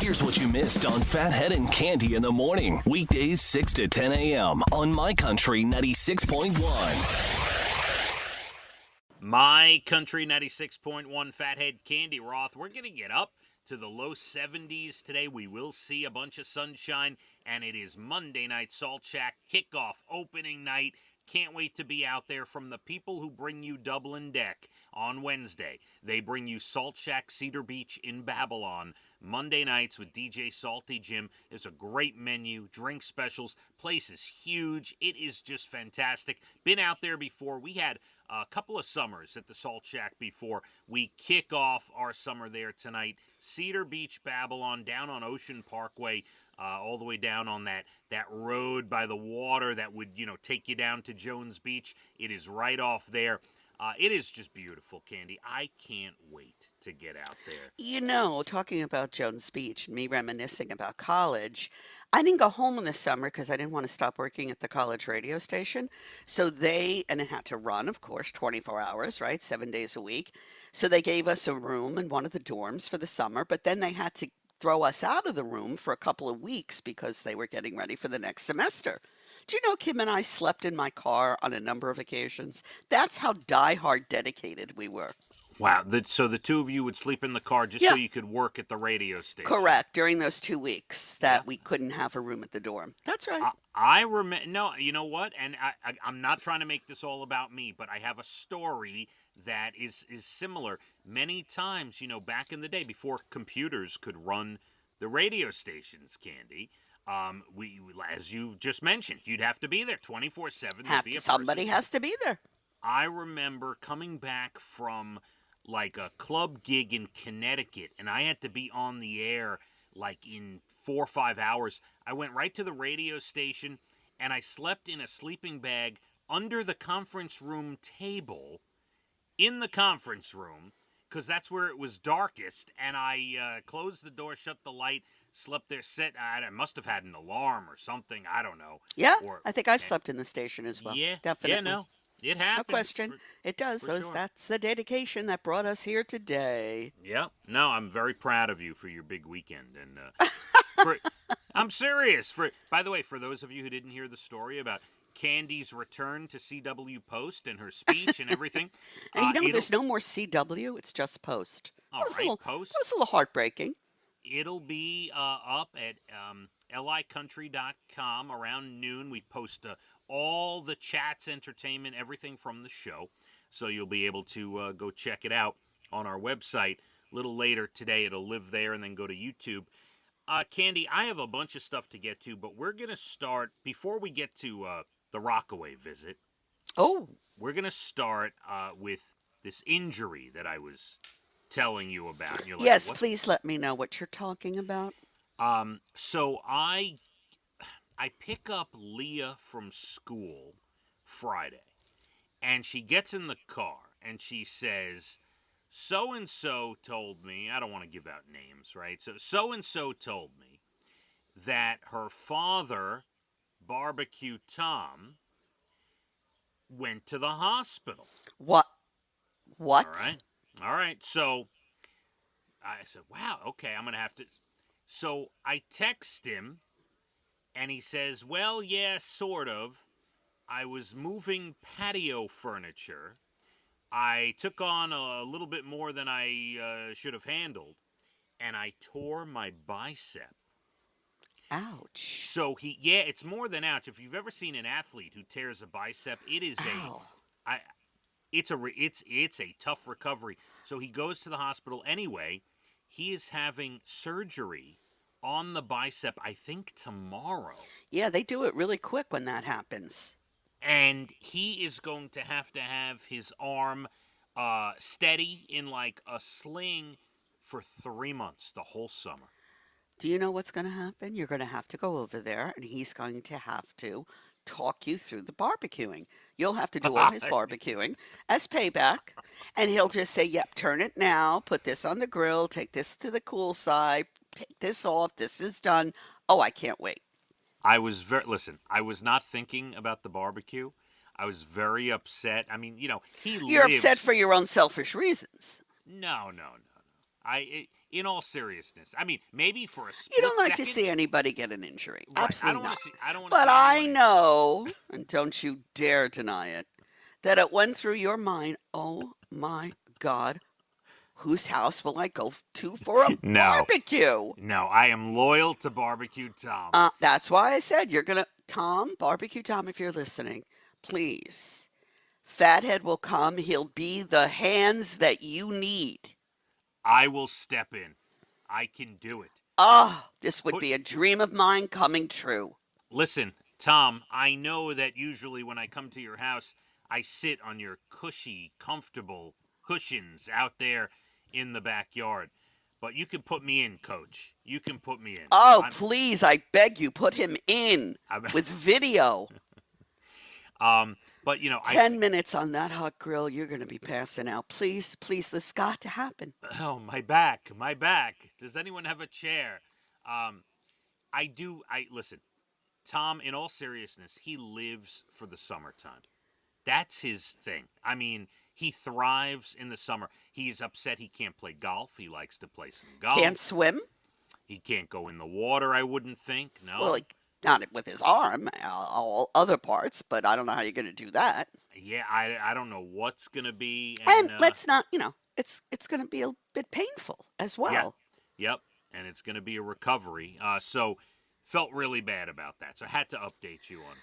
Here's what you missed on Phathead and Cande in the morning. Weekdays 6 to 10 a.m. on My Country 96.1. My Country 96.1 Phathead, Cande, Roth. We're going to get up to the low 70s today. We will see a bunch of sunshine, and it is Monday night Salt Shack kickoff opening night. Can't wait to be out there. From the people who bring you Dublin Deck on Wednesday, they bring you Salt Shack Cedar Beach in Babylon. Monday nights with DJ Salty Jim. There's a great menu, drink specials. Place is huge. It is just fantastic. Been out there before. We had a couple of summers at the Salt Shack before. We kick off our summer there tonight. Cedar Beach, Babylon, down on Ocean Parkway, all the way down on that road by the water that would, take you down to Jones Beach. It is right off there. It is just beautiful, Cande. I can't wait to get out there. Talking about Jones Beach and me reminiscing about college, I didn't go home in the summer because I didn't want to stop working at the college radio station. And it had to run, of course, 24 hours, right? 7 days a week. So they gave us a room in one of the dorms for the summer, but then they had to throw us out of the room for a couple of weeks because they were getting ready for the next semester. Do you know Kim and I slept in my car on a number of occasions? That's how diehard dedicated we were. Wow. So the two of you would sleep in the car just so you could work at the radio station. Correct. During those 2 weeks that we couldn't have a room at the dorm. That's right. I remember. No, you know what? And I'm not trying to make this all about me, but I have a story that is similar. Many times, back in the day before computers could run the radio stations, Cande, we, as you just mentioned, you'd have to be there 24/7. Somebody has to be there. I remember coming back from like a club gig in Connecticut, and I had to be on the air like in 4 or 5 hours. I went right to the radio station, and I slept in a sleeping bag under the conference room table in the conference room because that's where it was darkest, and I closed the door, shut the light, slept there, I must have had an alarm or something, I don't know. Yeah, I think I've slept in the station as well. Yeah, definitely. Yeah, no. It happens. No question. It does. Sure. That's the dedication that brought us here today. Yeah. No, I'm very proud of you for your big weekend. And I'm serious. By the way, for those of you who didn't hear the story about Candy's return to CW Post and her speech and everything. And there's no more CW. It's just Post. Post. That was a little heartbreaking. It'll be up at licountry.com around noon. We post all the chats, entertainment, everything from the show. So you'll be able to go check it out on our website. A little later today, it'll live there and then go to YouTube. Cande, I have a bunch of stuff to get to, but we're going to start, before we get to the Rockaway visit. Oh. We're going to start with this injury that I was telling you about. And you're like, yes, what? Please let me know what you're talking about. So I pick up Leah from school Friday, and she gets in the car, and she says, so-and-so told me, I don't want to give out names, right? So-and-so told me that her father, BBQ Tom, went to the hospital. What? All right. So I said, wow, okay, I'm going to have to. So I text him, and he says, well, yeah, sort of. I was moving patio furniture. I took on a little bit more than I should have handled, and I tore my bicep. Ouch. So it's more than ouch. If you've ever seen an athlete who tears a bicep, it is it's a tough recovery. So he goes to the hospital anyway. He is having surgery on the bicep, I think, tomorrow. Yeah, they do it really quick when that happens. And he is going to have his arm steady in like a sling for 3 months, the whole summer. Do you know what's going to happen? You're going to have to go over there, and he's going to have to talk you through the barbecuing. You'll have to do all his barbecuing as payback, and he'll just say, yep, turn it now, put this on the grill, take this to the cool side, take this off, this is done. Oh, I can't wait. I was not thinking about the barbecue. I was very upset. I mean, You're upset for your own selfish reasons. No. in all seriousness, I mean, maybe for a You split don't like second. to see anybody get an injury. Right. Absolutely not. I don't want to But see I anyone. know, and don't you dare deny it, that it went through your mind, oh my God, whose house will I go to for a No. barbecue? No, I am loyal to BBQ Tom. That's why I said you're going to, Tom, BBQ Tom, if you're listening, please. Phathead will come. He'll be the hands that you need. I will step in. I can do it. Ah, this would Put be a dream of mine coming true. Listen, Tom, I know that usually when I come to your house, I sit on your cushy, comfortable cushions out there in the backyard. But you can put me in, Coach. You can put me in. Oh, please, I beg you, put him in with video. But 10 minutes on that hot grill, you're going to be passing out. Please, please, this got to happen. Oh, my back. Does anyone have a chair? Listen, Tom, in all seriousness, he lives for the summertime. That's his thing. I mean, he thrives in the summer. He's upset he can't play golf. He likes to play some golf. Can't swim? He can't go in the water, I wouldn't think. No. Well, not with his arm, all other parts, but I don't know how you're going to do that. Yeah, I don't know what's going to be. And let's not, it's going to be a bit painful as well. Yeah. Yep, and it's going to be a recovery. So felt really bad about that. So I had to update you on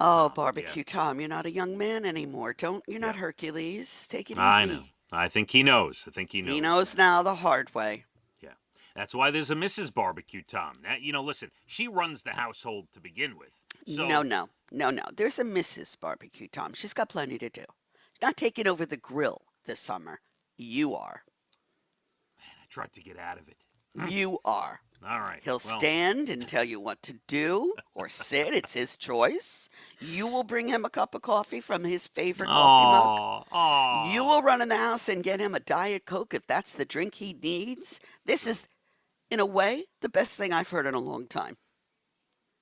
Oh, Tom. BBQ Tom, you're not a young man anymore. You're not Hercules. Take it easy. I know. I think he knows. He knows now the hard way. Yeah. That's why there's a Mrs. BBQ Tom. Now, listen, she runs the household to begin with. So No. There's a Mrs. BBQ Tom. She's got plenty to do. She's not taking over the grill this summer. You are. Man, I tried to get out of it. You are. All right. He'll stand and tell you what to do or sit. It's his choice. You will bring him a cup of coffee from his favorite coffee mug. You will run in the house and get him a Diet Coke if that's the drink he needs. This is, in a way, the best thing I've heard in a long time.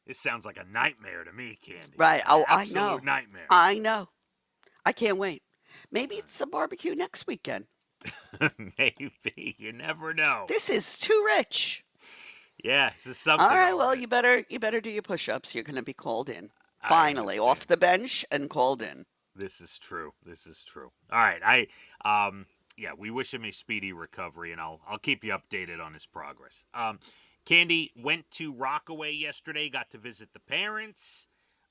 This sounds like a nightmare to me, Cande. Right. Oh, I know. Absolute nightmare. I know. I can't wait. Maybe it's a barbecue next weekend. Maybe. You never know. This is too rich. Yeah, this is something. All right, well, you better do your push-ups. You're going to be called in. Finally, off the bench and called in. This is true. All right, we wish him a speedy recovery, and I'll keep you updated on his progress. Cande went to Rockaway yesterday. Got to visit the parents,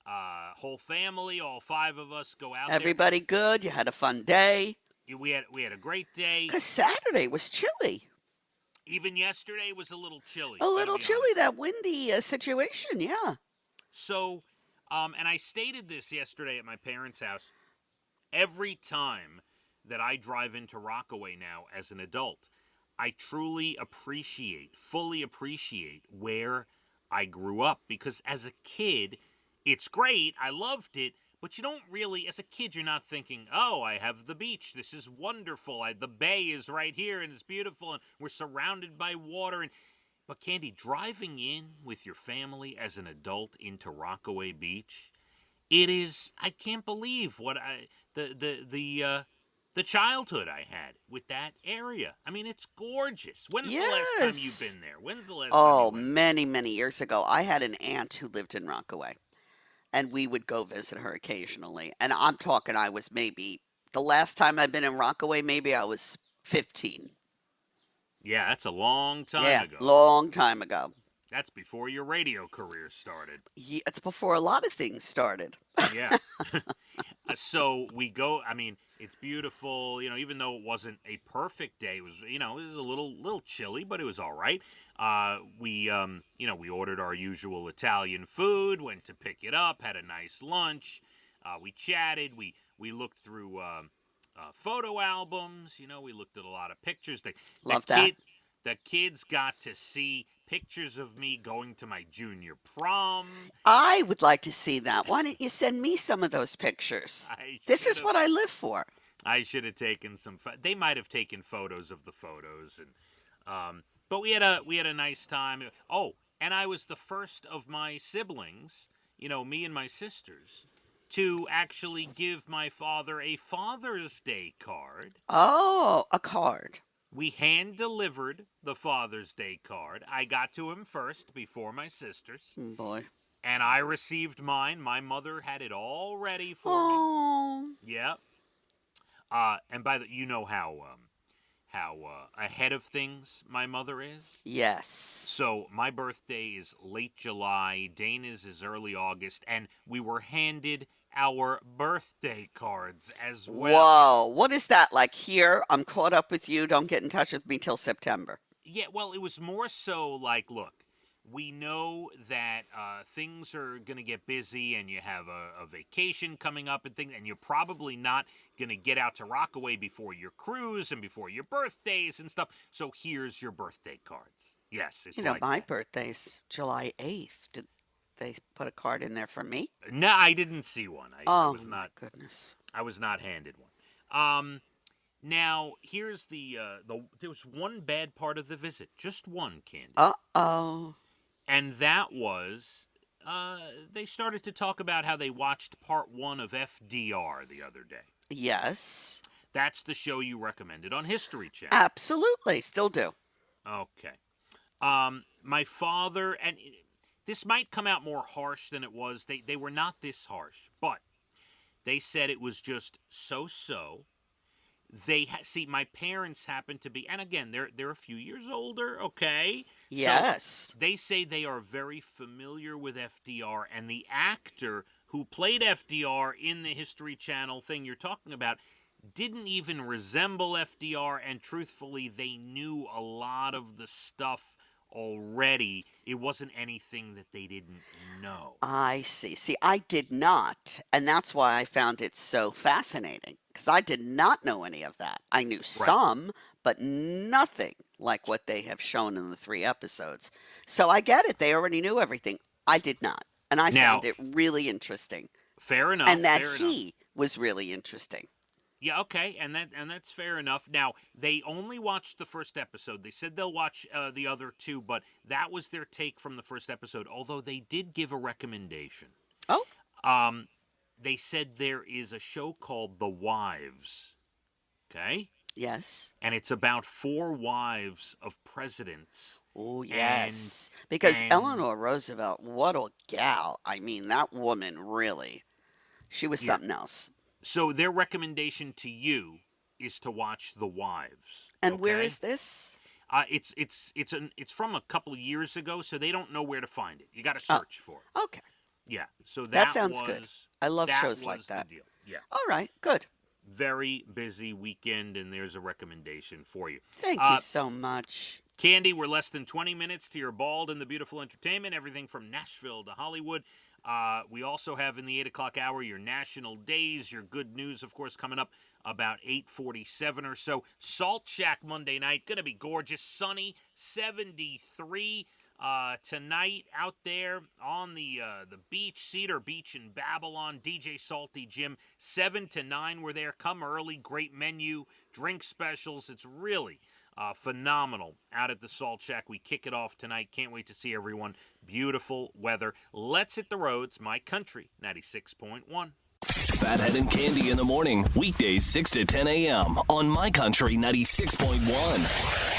whole family, all 5 of us go out. Everybody good? You had a fun day? We had a great day. Because Saturday was chilly. Even yesterday was a little chilly. A little chilly, that windy situation, yeah. So, and I stated this yesterday at my parents' house. Every time that I drive into Rockaway now as an adult, I truly fully appreciate where I grew up. Because as a kid, it's great. I loved it. But you don't really, as a kid, you're not thinking, oh, I have the beach. This is wonderful. The bay is right here, and it's beautiful, and we're surrounded by water. But, Cande, driving in with your family as an adult into Rockaway Beach, it is, I can't believe what the childhood I had with that area. I mean, it's gorgeous. When's the last time you've been there? When's the last time you went? Many, many years ago. I had an aunt who lived in Rockaway. And we would go visit her occasionally. And I'm talking, I was maybe, the last time I've been in Rockaway, maybe I was 15. Yeah, that's a long time ago. Yeah, long time ago. That's before your radio career started. Yeah, it's before a lot of things started. Yeah. So we go, I mean, it's beautiful, even though it wasn't a perfect day. It was, it was a little chilly, but it was all right. We ordered our usual Italian food, went to pick it up, had a nice lunch. We chatted. We looked through photo albums. We looked at a lot of pictures. Love that. The kids got to see pictures of me going to my junior prom. I would like to see that. Why don't you send me some of those pictures? This is what I live for. I should have taken some. They might have taken photos of the photos, but we had a nice time. Oh, and I was the first of my siblings, me and my sisters, to actually give my father a Father's Day card. Oh, a card. We hand-delivered the Father's Day card. I got to him first before my sisters. Boy. And I received mine. My mother had it all ready for me. Oh. Yep. And by the you know how ahead of things my mother is? Yes. So my birthday is late July, Dana's is early August, and we were handed our birthday cards as well. Whoa. What is that like here? I'm caught up with you. Don't get in touch with me till September. Yeah, well, it was more so like, look, we know that things are going to get busy and you have a vacation coming up and things, and you're probably not going to get out to Rockaway before your cruise and before your birthdays and stuff. So here's your birthday cards. Yes, it's like My that. birthday's July 8th. Did they put a card in there for me? No, I didn't see one. I Oh, was my not. goodness. I was not handed one. Now here's there was one bad part of the visit, just one, Candy. Uh-oh. And that was, they started to talk about how they watched part 1 of FDR the other day. Yes. That's the show you recommended on History Channel. Absolutely. Still do. Okay. My father, and this might come out more harsh than it was. They were not this harsh, but they said it was just so-so. See, my parents happen to be, and again, they're a few years older, okay? Yes. So they say they are very familiar with FDR, and the actor who played FDR in the History Channel thing you're talking about didn't even resemble FDR, and truthfully, they knew a lot of the stuff already. It wasn't anything that they didn't know. I see. See, I did not, and that's why I found it so fascinating, because I did not know any of that. I knew some, but nothing like what they have shown in the 3 episodes. So I get it. They already knew everything. I did not, and I found it really interesting. Fair enough. And that fair he enough. was really interesting. Yeah, okay, and that's fair enough. Now, they only watched the first episode. They said they'll watch the other 2, but that was their take from the first episode, although they did give a recommendation. Oh. They said there is a show called The Wives, okay? Yes. And it's about 4 wives of presidents. Oh, yes. Because and- Eleanor Roosevelt, what a gal. I mean, that woman really, she was something else. So their recommendation to you is to watch The Wives. And where okay? is this? It's from a couple of years ago, so they don't know where to find it. You got to search for it. Okay. Yeah, so That sounds good. I love shows like was that. the deal. Yeah, All right. Good. very busy weekend, and there's a recommendation for you. Thank you so much. Candy, we're less than 20 minutes to your Bald and the Beautiful entertainment, everything from Nashville to Hollywood. We also have in the 8 o'clock hour your national days, your good news, of course, coming up about 8:47 or so. Salt Shack Monday night, going to be gorgeous, sunny, 73 tonight out there on the beach, Cedar Beach in Babylon. DJ Salty Jim, 7 to 9 we're there. Come early, great menu, drink specials. It's really phenomenal out at the Salt Shack. We kick it off tonight. Can't wait to see everyone. Beautiful weather. Let's hit the roads. My Country 96.1. Phathead and Candy in the morning, weekdays 6 to 10 a.m. on My Country 96.1.